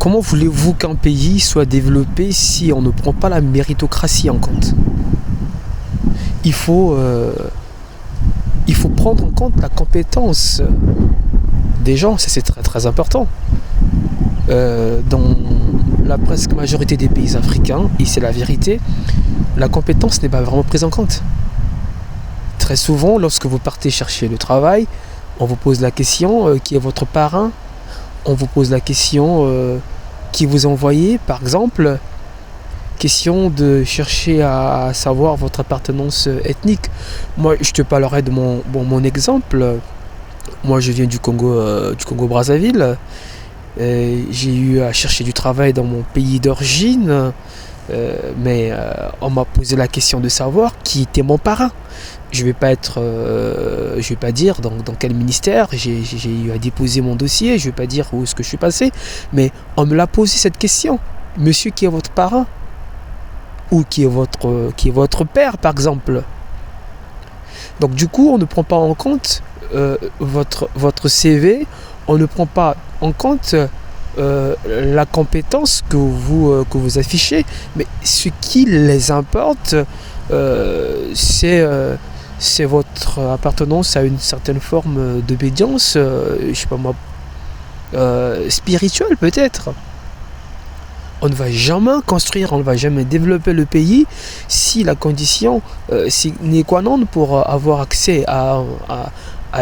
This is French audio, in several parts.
Comment voulez-vous qu'un pays soit développé si on ne prend pas la méritocratie en compte? Il faut, il faut prendre en compte la compétence des gens, ça c'est très très important. Dans la presque majorité des pays africains, et c'est la vérité, la compétence n'est pas vraiment prise en compte. Très souvent, lorsque vous partez chercher le travail, on vous pose la question qui est votre parrain, on vous pose la question qui vous envoyez, par exemple, question de chercher à savoir votre appartenance ethnique. Moi, je te parlerai de mon exemple. Moi, je viens du Congo Brazzaville. J'ai eu à chercher du travail dans mon pays d'origine, mais on m'a posé la question de savoir qui était mon parrain. Je vais pas dire dans quel ministère j'ai eu à déposer mon dossier, je vais pas dire où est-ce que je suis passé, mais on me l'a posé cette question. Monsieur, qui est votre parrain? Ou qui est votre père, par exemple? Donc du coup, on ne prend pas en compte votre CV, on ne prend pas en compte la compétence que vous affichez, mais ce qui les importe, c'est votre appartenance à une certaine forme d'obédience, je sais pas moi, spirituelle peut-être. On ne va jamais construire, on ne va jamais développer le pays si la condition sine qua non pour avoir accès à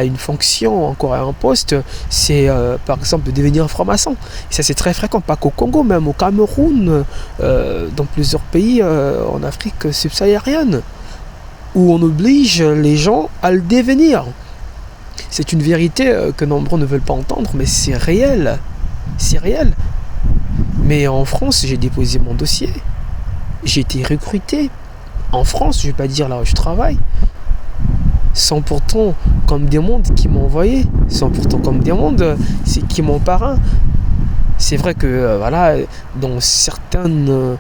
une fonction, encore à un poste, c'est par exemple de devenir franc-maçon. Et ça c'est très fréquent, pas qu'au Congo, même au Cameroun, dans plusieurs pays en Afrique subsaharienne, où on oblige les gens à le devenir. C'est une vérité que nombreux ne veulent pas entendre, mais c'est réel. C'est réel. Mais en France, j'ai déposé mon dossier. J'ai été recruté. En France, je ne vais pas dire là où je travaille. Sans pourtant qu'on me demande qui m'a envoyé. Sans pourtant qu'on me demande c'est qui mon parrain. C'est vrai que voilà, dans certaines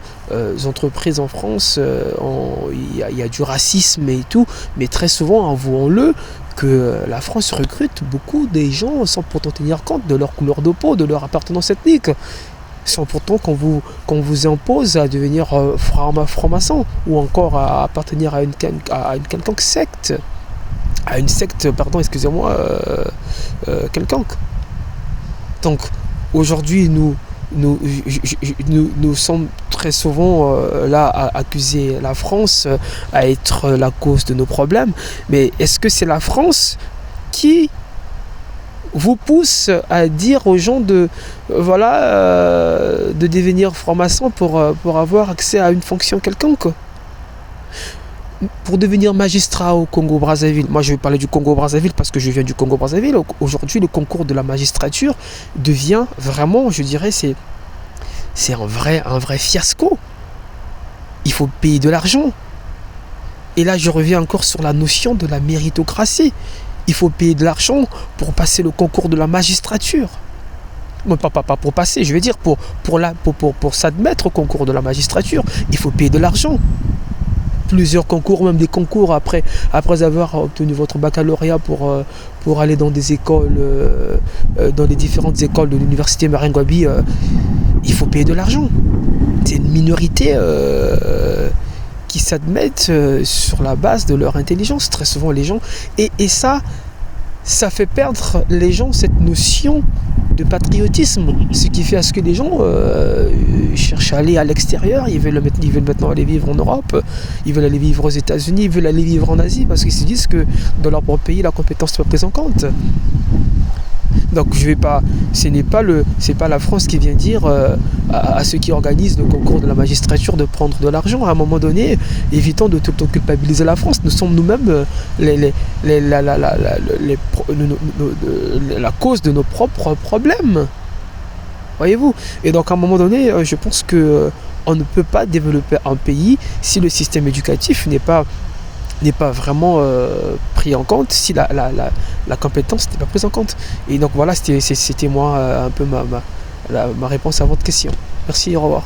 entreprises en France, il y a du racisme et tout. Mais très souvent, avouons-le, que la France recrute beaucoup des gens sans pourtant tenir compte de leur couleur de peau, de leur appartenance ethnique. Sans pourtant qu'on vous impose à devenir franc-maçon ou encore à appartenir à une quelconque secte. À une secte, pardon, excusez-moi, quelconque. Donc, aujourd'hui, nous sommes très souvent là à accuser la France à être la cause de nos problèmes. Mais est-ce que c'est la France qui vous pousse à dire aux gens de devenir franc-maçon pour avoir accès à une fonction quelconque? Pour devenir magistrat au Congo-Brazzaville, moi je vais parler du Congo-Brazzaville parce que je viens du Congo-Brazzaville. Aujourd'hui, le concours de la magistrature devient vraiment, je dirais, c'est un vrai fiasco. Il faut payer de l'argent. Et là, je reviens encore sur la notion de la méritocratie. Il faut payer de l'argent pour passer le concours de la magistrature. Non, pas pour passer, je veux dire pour s'admettre au concours de la magistrature, il faut payer de l'argent. Plusieurs concours, même des concours après avoir obtenu votre baccalauréat pour aller dans des écoles, dans les différentes écoles de l'université Maringouabi, il faut payer de l'argent. C'est une minorité qui s'admettent sur la base de leur intelligence, très souvent les gens, et ça fait perdre les gens cette notion de patriotisme, ce qui fait à ce que les gens cherchent à aller à l'extérieur, ils veulent maintenant aller vivre en Europe, ils veulent aller vivre aux États-Unis, ils veulent aller vivre en Asie, parce qu'ils se disent que dans leur propre pays, la compétence n'est pas prise en compte. Donc c'est pas la France qui vient dire à ceux qui organisent le concours de la magistrature de prendre de l'argent. À un moment donné, évitons de tout le temps culpabiliser la France. Nous sommes nous-mêmes la cause de nos propres problèmes. Voyez-vous? Et donc à un moment donné, je pense que on ne peut pas développer un pays si le système éducatif n'est pas vraiment pris en compte, si la compétence n'est pas prise en compte. Et donc voilà, c'était moi un peu ma réponse à votre question. Merci, au revoir.